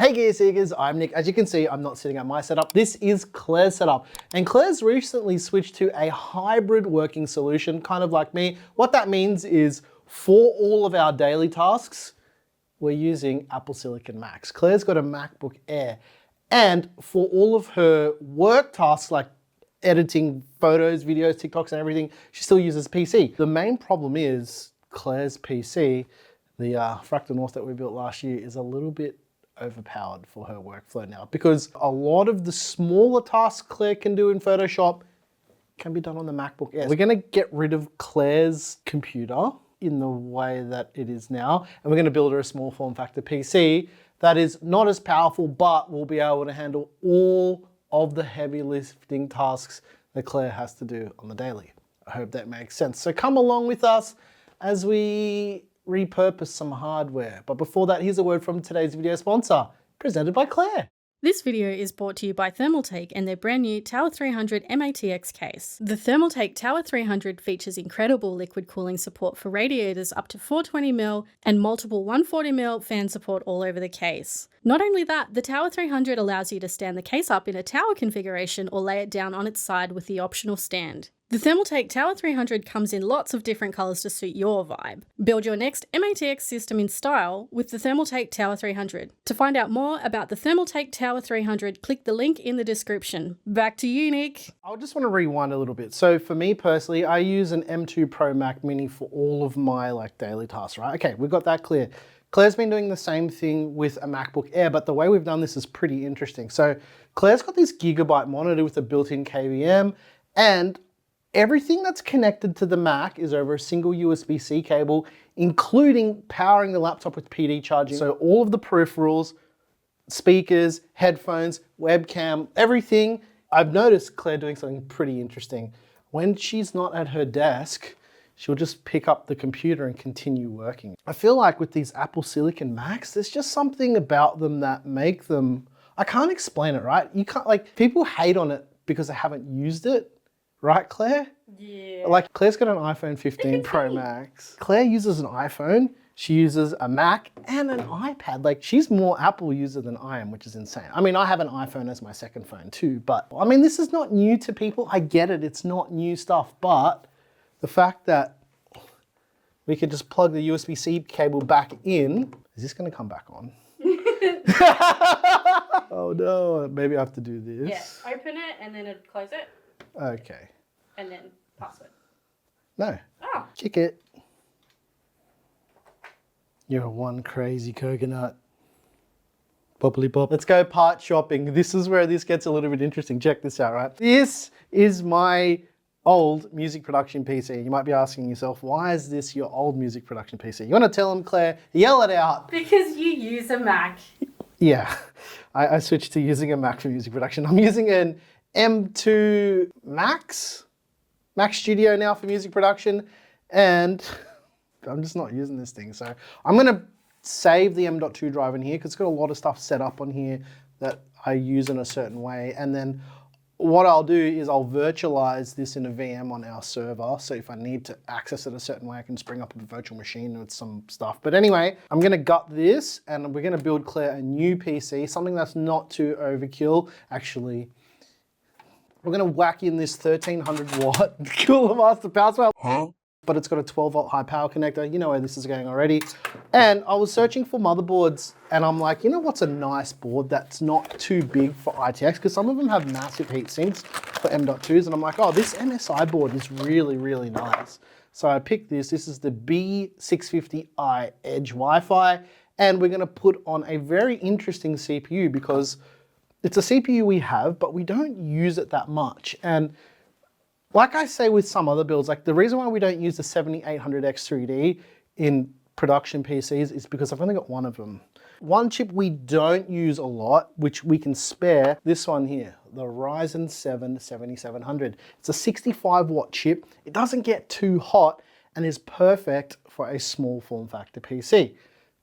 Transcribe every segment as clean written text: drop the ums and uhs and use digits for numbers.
Hey Gear Seekers, I'm Nick. As you can see, I'm not sitting at my setup. This is Klaire's setup. And Klaire's recently switched to a hybrid working solution, kind of like me. What that means is for all of our daily tasks, we're using Apple Silicon Macs. Klaire's got a MacBook Air. And for all of her work tasks like editing photos, videos, TikToks and everything, she still uses PC. The main problem is Klaire's PC, the Fractal North that we built last year, is a little bit overpowered for her workflow now because a lot of the smaller tasks Klaire can do in Photoshop can be done on the MacBook Air. We're gonna get rid of Klaire's computer in the way that it is now, and we're gonna build her a small form factor PC that is not as powerful, but will be able to handle all of the heavy lifting tasks that Klaire has to do on the daily. I hope that makes sense. So come along with us as we repurpose some hardware. But before that, here's a word from today's video sponsor, presented by Klaire. This video is brought to you by Thermaltake and their brand new Tower 300 MATX case. The Thermaltake Tower 300 features incredible liquid cooling support for radiators up to 420mm and multiple 140mm fan support all over the case. Not only that, the Tower 300 allows you to stand the case up in a tower configuration or lay it down on its side with the optional stand. The Thermaltake Tower 300 comes in lots of different colours to suit your vibe. Build your next MATX system in style with the Thermaltake Tower 300. To find out more about the Thermaltake Tower 300, click the link in the description. Back to you, Nick. I just want to rewind a little bit. So for me personally, I use an M2 Pro Mac Mini for all of my daily tasks, right? Okay, we've got that clear. Klaire's been doing the same thing with a MacBook Air, but the way we've done this is pretty interesting. So Klaire's got this gigabyte monitor with a built-in KVM, and everything that's connected to the Mac is over a single USB-C cable, including powering the laptop with PD charging. So all of the peripherals, speakers, headphones, webcam, everything. I've noticed Klaire doing something pretty interesting. When she's not at her desk, she'll just pick up the computer and continue working. I feel like with these Apple Silicon Macs, there's just something about them that make them, I can't explain it, right? You can't, people hate on it because they haven't used it. Right, Klaire? Yeah. Klaire's got an iPhone 15 Pro Max. Klaire uses an iPhone, she uses a Mac and an iPad. She's more Apple user than I am, which is insane. I mean, I have an iPhone as my second phone too, but I mean, this is not new to people. I get it, it's not new stuff, but the fact that we could just plug the USB-C cable back in, is this gonna come back on? Oh no, maybe I have to do this. Yeah, open it and then close it. Okay. And then password. No. Oh. Kick it. You're one crazy coconut. Poppily pop. Let's go part shopping. This is where this gets a little bit interesting. Check this out, right? This is my old music production PC. You might be asking yourself, why is this your old music production PC? You want to tell them, Klaire? Yell it out. Because you use a Mac. Yeah. I switched to using a Mac for music production. I'm using an M2 Mac Studio now for music production, and I'm just not using this thing. So I'm gonna save the M.2 drive in here because it's got a lot of stuff set up on here that I use in a certain way. And then what I'll do is I'll virtualize this in a VM on our server. So if I need to access it a certain way, I can just bring up a virtual machine with some stuff. But anyway, I'm gonna gut this and we're gonna build Klaire a new PC, something that's not too overkill. Actually, we're gonna whack in this 1300 watt Cooler Master power supply, but it's got a 12 volt high power connector. You know where this is going already. And I was searching for motherboards and I'm like, you know what's a nice board that's not too big for ITX? Because some of them have massive heat sinks for M.2s. And I'm like, oh, this MSI board is really, really nice. So I picked this. This is the B650i Edge Wi-Fi. And we're gonna put on a very interesting CPU because it's a CPU we have, but we don't use it that much. And like I say with some other builds, the reason why we don't use the 7800X3D in production PCs is because I've only got one of them. One chip we don't use a lot, which we can spare, this one here, the Ryzen 7 7700. It's a 65 watt chip. It doesn't get too hot and is perfect for a small form factor PC.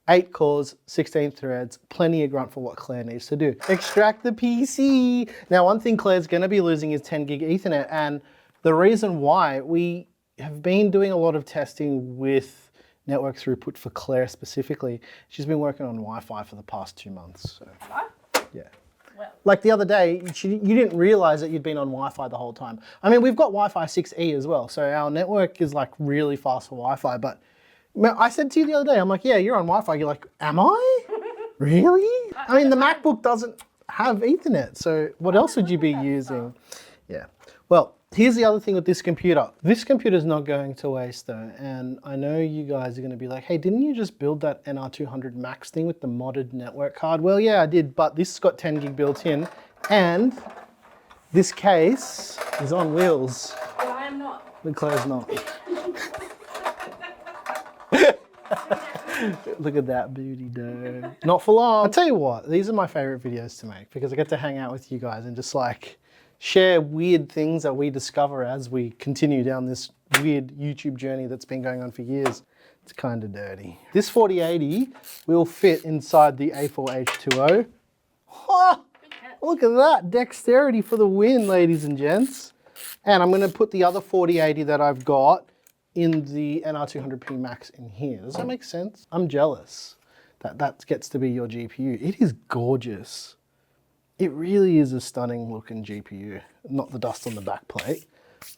8 cores, 16 threads, plenty of grunt for what Klaire needs to do. Extract the PC. Now, one thing Klaire's gonna be losing is 10 gig Ethernet, and the reason why, we have been doing a lot of testing with network throughput for Klaire specifically. She's been working on Wi-Fi for the past 2 months. So. Yeah. Well. Like the other day, you didn't realize that you'd been on Wi-Fi the whole time. I mean, we've got Wi-Fi 6E as well, so our network is like really fast for Wi-Fi, but I said to you the other day, I'm like, yeah, you're on Wi-Fi. You're like, am I? Really? I mean, the MacBook doesn't have Ethernet, so what else would you be using? Yeah. Well, here's the other thing with this computer. This computer is not going to waste though, and I know you guys are going to be like, hey, didn't you just build that NR200 Max thing with the modded network card? Well, yeah, I did, but this has got 10 gig built in, and this case is on wheels. But I am not. But Claire's not. Look at that booty though. Not for long. I'll tell you what, these are my favorite videos to make because I get to hang out with you guys and just like share weird things that we discover as we continue down this weird YouTube journey that's been going on for years. It's kind of dirty. This 4080 will fit inside the A4 H2O. Oh, look at that, dexterity for the win, ladies and gents. And I'm gonna put the other 4080 that I've got in the NR200P Max in here. Does that make sense? I'm jealous that that gets to be your GPU. It is gorgeous. It really is a stunning looking GPU. Not the dust on the back plate,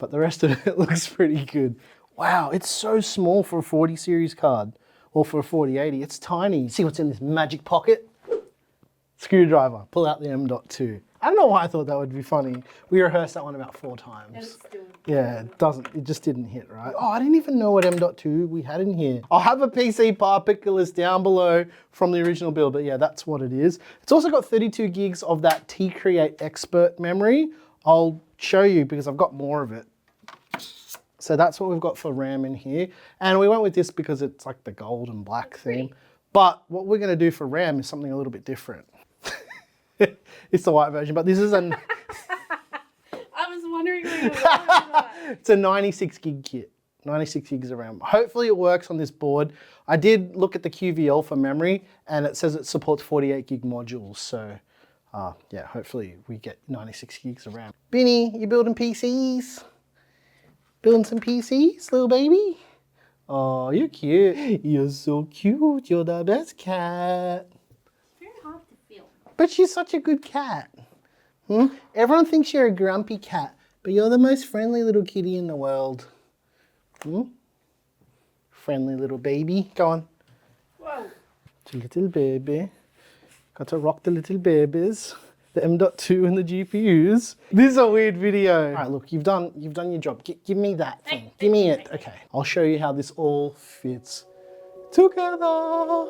but the rest of it looks pretty good. Wow, it's so small for a 40 series card or for a 4080. It's tiny. See what's in this magic pocket? Screwdriver, pull out the M.2. I don't know why I thought that would be funny. We rehearsed that one about 4 times. Yeah, it just didn't hit right. Oh, I didn't even know what M.2 we had in here. I'll have a PC part picker list down below from the original build, but yeah, that's what it is. It's also got 32 gigs of that T-Create Expert memory. I'll show you because I've got more of it. So that's what we've got for RAM in here. And we went with this because it's like the gold and black theme. But what we're gonna do for RAM is something a little bit different. It's the white version, but this is an... I was wondering what you were talking about. It's a 96 gig kit, 96 gigs of RAM. Hopefully it works on this board. I did look at the QVL for memory and it says it supports 48 gig modules. So yeah, hopefully we get 96 gigs of RAM. Benny, you building PCs? Building some PCs, little baby? Oh, you're cute. You're so cute. You're the best cat. But she's such a good cat. Everyone thinks you're a grumpy cat, but you're the most friendly little kitty in the world. Friendly little baby. Go on. Whoa. It's a little baby. Got to rock the little babies. The M.2 and the GPUs. This is a weird video. All right, look, you've done your job. Give me that thing. Give me it. Okay. I'll show you how this all fits together.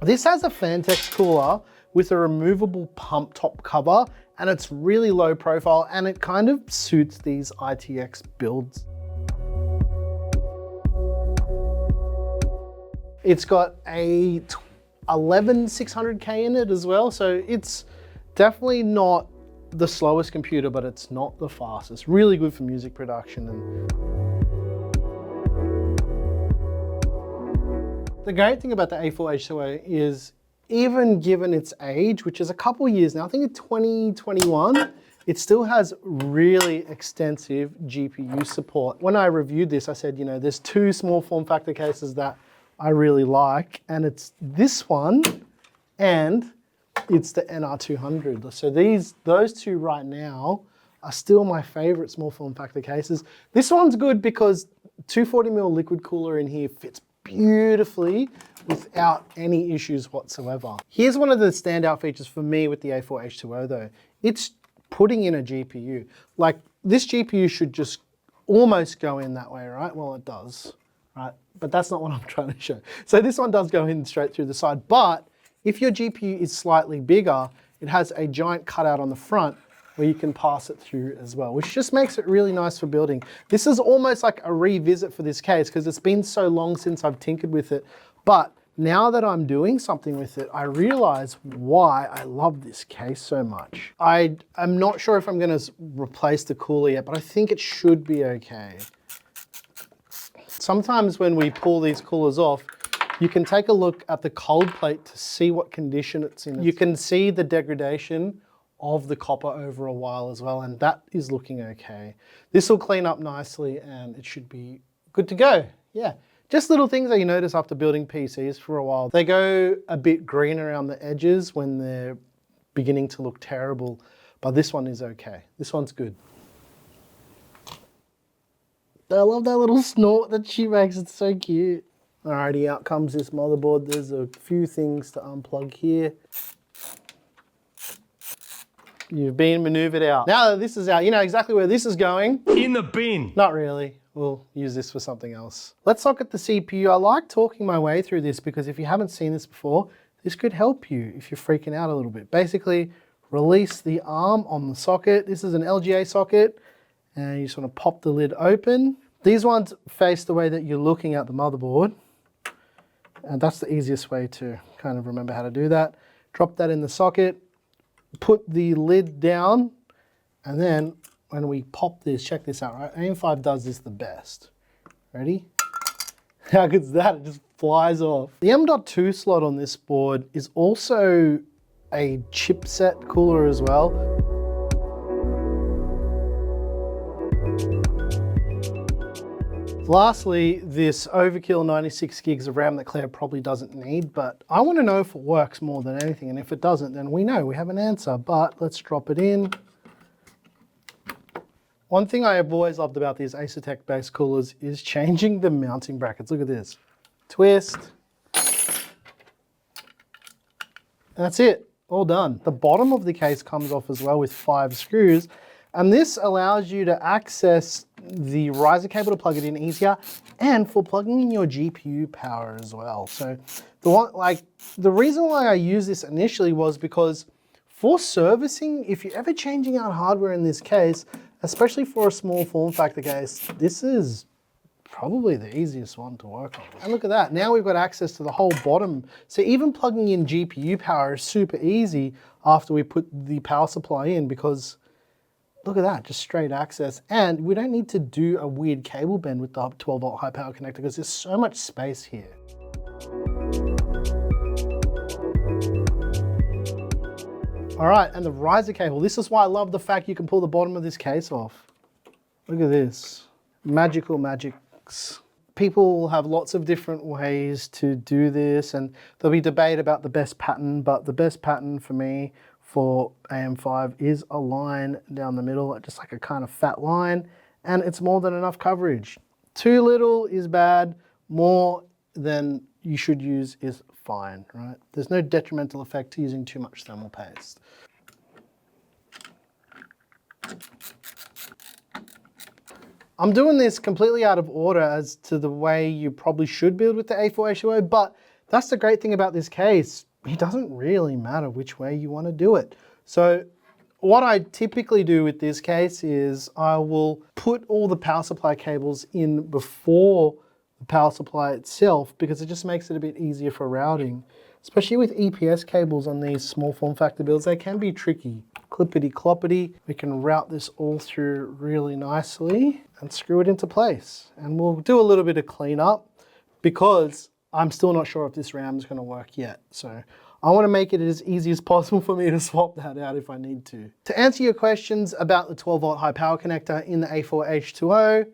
This has a Fantex cooler with a removable pump top cover, and it's really low profile, and it kind of suits these ITX builds. It's got a 11600K in it as well, so it's definitely not the slowest computer, but it's not the fastest. Really good for music production. And the great thing about the A4 H2O is, even given its age, which is a couple years now, I think it's 2021, it still has really extensive GPU support. When I reviewed this, I said, you know, there's 2 small form factor cases that I really like, and it's this one and it's the NR200. So those 2 right now are still my favorite small form factor cases. This one's good because 240mm liquid cooler in here fits beautifully without any issues whatsoever. Here's one of the standout features for me with the A4 H2O though. It's putting in a GPU. Like, this GPU should just almost go in that way, right? Well, it does, right? But that's not what I'm trying to show. So this one does go in straight through the side, but if your GPU is slightly bigger, it has a giant cutout on the front where you can pass it through as well, which just makes it really nice for building. This is almost like a revisit for this case because it's been so long since I've tinkered with it. But now that I'm doing something with it, I realize why I love this case so much. I'm not sure if I'm gonna replace the cooler yet, but I think it should be okay. Sometimes when we pull these coolers off, you can take a look at the cold plate to see what condition it's in. You can see the degradation of the copper over a while as well, and that is looking okay. This will clean up nicely and it should be good to go. Yeah, just little things that you notice after building PCs for a while. They go a bit green around the edges when they're beginning to look terrible, but this one is okay. This one's good. I love that little snort that she makes, it's so cute. Alrighty, out comes this motherboard. There's a few things to unplug here. You've been maneuvered out. Now that this is out, you know exactly where this is going. In the bin. Not really. We'll use this for something else. Let's socket the CPU. I like talking my way through this because if you haven't seen this before, this could help you if you're freaking out a little bit. Basically, release the arm on the socket. This is an LGA socket, and you sort of pop the lid open. These ones face the way that you're looking at the motherboard, and that's the easiest way to kind of remember how to do that. Drop that in the socket, put the lid down, and then when we pop this, check this out, right? AM5 does this the best. Ready? How good's that? It just flies off. The M.2 slot on this board is also a chipset cooler as well. Lastly, this overkill 96 gigs of RAM that Klaire probably doesn't need, but I want to know if it works more than anything, and if it doesn't, then we know, we have an answer, but let's drop it in. One thing I have always loved about these Acertech based coolers is changing the mounting brackets. Look at this. Twist. That's it, all done. The bottom of the case comes off as well with 5 screws, and this allows you to access the riser cable to plug it in easier, and for plugging in your GPU power as well. So the reason why I used this initially was because for servicing, if you're ever changing out hardware in this case, especially for a small form factor case, this is probably the easiest one to work on. And look at that, now we've got access to the whole bottom. So even plugging in GPU power is super easy after we put the power supply in, because look at that, just straight access. And we don't need to do a weird cable bend with the 12 volt high power connector because there's so much space here. All right, and the riser cable. This is why I love the fact you can pull the bottom of this case off. Look at this, magical magics. People will have lots of different ways to do this, and there'll be debate about the best pattern, but the best pattern for me for AM5 is a line down the middle, just like a kind of fat line, and it's more than enough coverage. Too little is bad, more than you should use is fine, right? There's no detrimental effect to using too much thermal paste. I'm doing this completely out of order as to the way you probably should build with the A4 H2O, but that's the great thing about this case. It doesn't really matter which way you want to do it. So what I typically do with this case is I will put all the power supply cables in before the power supply itself, because it just makes it a bit easier for routing. Especially with EPS cables on these small form factor builds, they can be tricky. Clippity cloppity, we can route this all through really nicely and screw it into place. And we'll do a little bit of cleanup because I'm still not sure if this RAM is going to work yet. So I want to make it as easy as possible for me to swap that out if I need to. To answer your questions about the 12 volt high power connector in the A4 H2O,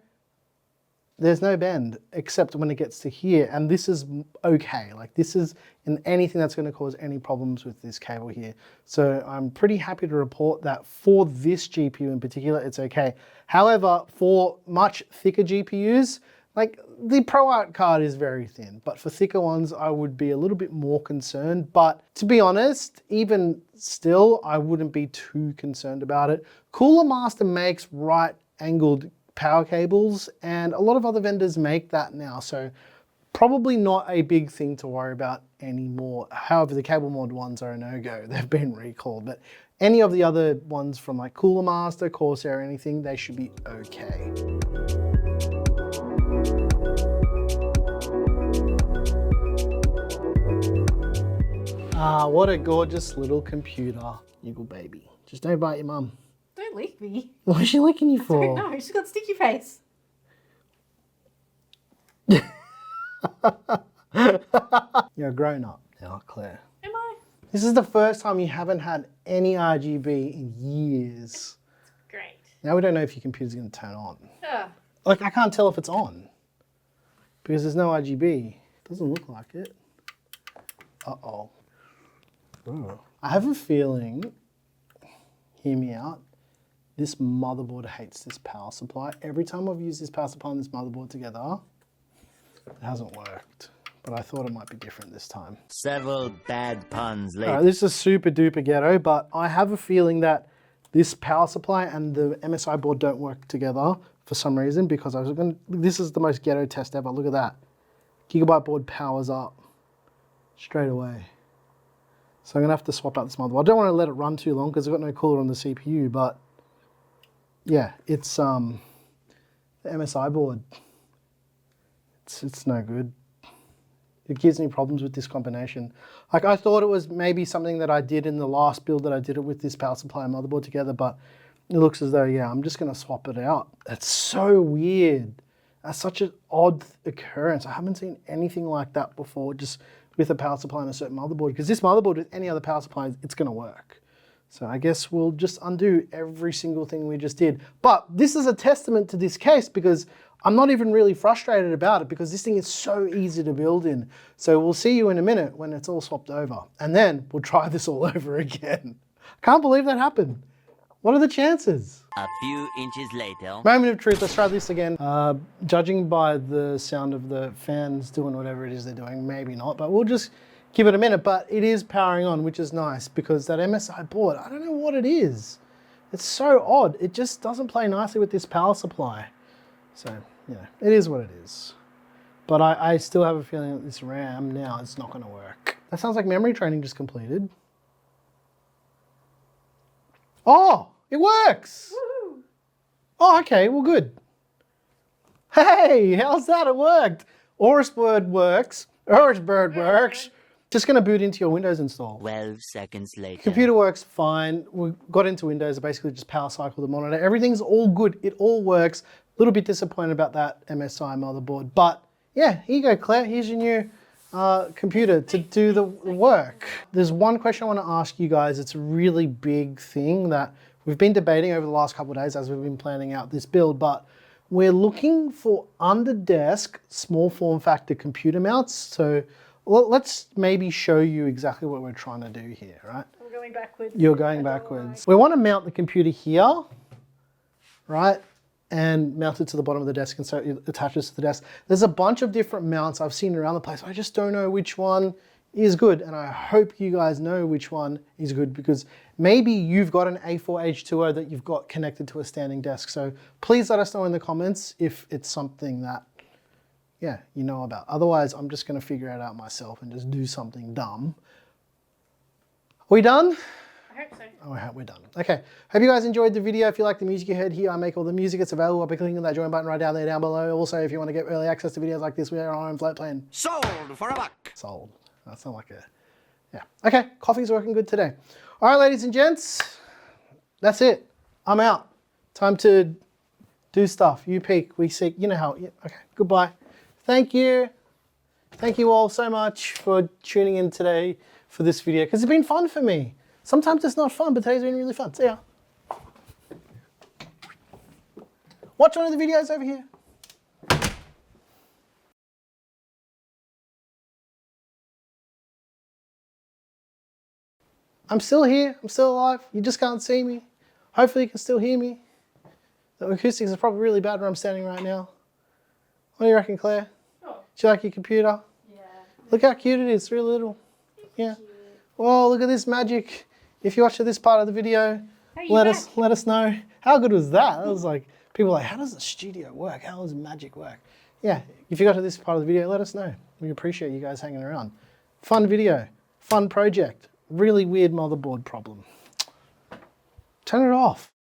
there's no bend except when it gets to here, and this is okay. Like, this is in anything that's going to cause any problems with this cable here. So I'm pretty happy to report that for this GPU in particular, it's okay. However, for much thicker GPUs, like the ProArt card is very thin, but for thicker ones, I would be a little bit more concerned. But to be honest, even still, I wouldn't be too concerned about it. Cooler Master makes right angled power cables, and a lot of other vendors make that now, so probably not a big thing to worry about anymore. However, the cable mod ones are a no-go. They've been recalled, but any of the other ones from like Cooler Master, Corsair, anything, they should be okay. Ah, what a gorgeous little computer, Eagle baby. Just don't bite your mum. Don't lick me. What is she licking you for? No, she's got sticky face. You're a grown up now, Klaire. Am I? This is the first time you haven't had any RGB in years. Great. Now we don't know if your computer's going to turn on. Ugh. Like, I can't tell if it's on. because there's no RGB. Doesn't look like it. Uh-oh. I have a feeling, hear me out, this motherboard hates this power supply. Every time I've used this power supply and this motherboard together, it hasn't worked. But I thought it might be different this time. Several bad puns later. Alright, this is super duper ghetto, but I have a feeling that this power supply and the MSI board don't work together for some reason, because this is the most ghetto test ever. Look at that. Gigabyte board powers up straight away. So I'm gonna have to swap out this motherboard. I don't want to let it run too long because I've got no cooler on the CPU, but yeah, it's the MSI board. It's no good. It gives me problems with this combination. Like, I thought it was maybe something that I did in the last build that I did it with this power supply and motherboard together, but it looks as though, yeah, I'm just gonna swap it out. That's so weird. That's such an odd occurrence. I haven't seen anything like that before, just with a power supply and a certain motherboard, because this motherboard with any other power supply, it's gonna work. So I guess we'll just undo every single thing we just did. But this is a testament to this case, because I'm not even really frustrated about it, because this thing is so easy to build in. So we'll see you in a minute when it's all swapped over, and then we'll try this all over again. Can't believe that happened. What are the chances? A few inches later. Moment of truth, let's try this again. Judging by the sound of the fans doing whatever it is they're doing, maybe not, but we'll just give it a minute. But it is powering on, which is nice, because that MSI board, I don't know what it is. It's so odd. It just doesn't play nicely with this power supply. So, yeah, it is what it is. But I still have a feeling that this RAM now, it's not gonna work. That sounds like memory training just completed. Oh, it works. Woo-hoo. Oh, okay, well, good. Hey, how's that? It worked. Orisbird works. Orisbird works. Just gonna boot into your Windows install. 12 seconds later. Computer works fine. We got into Windows, I basically just power cycle the monitor. Everything's all good. It all works. A little bit disappointed about that MSI motherboard, but yeah, here you go, Claire. Here's your new computer to do the work. There's one question I want to ask you guys. It's a really big thing that we've been debating over the last couple of days as we've been planning out this build, but we're looking for under-desk small form factor computer mounts. So let's maybe show you exactly what we're trying to do here, right? I'm going backwards. You're going backwards. We want to mount the computer here, right? And mount it to the bottom of the desk, and so it attaches to the desk. There's a bunch of different mounts I've seen around the place. I just don't know which one is good, and I hope you guys know which one is good, because maybe you've got an A4 H2O that you've got connected to a standing desk. So please let us know in the comments if it's something that, yeah, you know about. Otherwise, I'm just gonna figure it out myself and just do something dumb. Are we done? I hope so. Oh, we're done. Okay, hope you guys enjoyed the video. If you like the music you heard here, I make all the music. It's available by clicking on that join button right down there down below. Also, if you want to get early access to videos like this, we are on our own float plane. Sold for a buck. Sold. That's not like a, yeah. Okay, coffee's working good today. All right, ladies and gents, that's it. I'm out. Time to do stuff. You peak, we seek, you know how, yeah. Okay, goodbye. Thank you. Thank you all so much for tuning in today for this video, because it's been fun for me. Sometimes it's not fun, but today's been really fun. See ya. Watch one of the videos over here. I'm still here. I'm still alive. You just can't see me. Hopefully you can still hear me. The acoustics is probably really bad where I'm standing right now. What do you reckon, Claire? Oh. Do you like your computer? Yeah. Look how cute it is. It's really little. Yeah. Whoa, look at this magic. If you watched this part of the video, let us know. How good was that? That was like, people are like, how does the studio work? How does magic work? Yeah, if you got to this part of the video, let us know. We appreciate you guys hanging around. Fun video, fun project, really weird motherboard problem. Turn it off.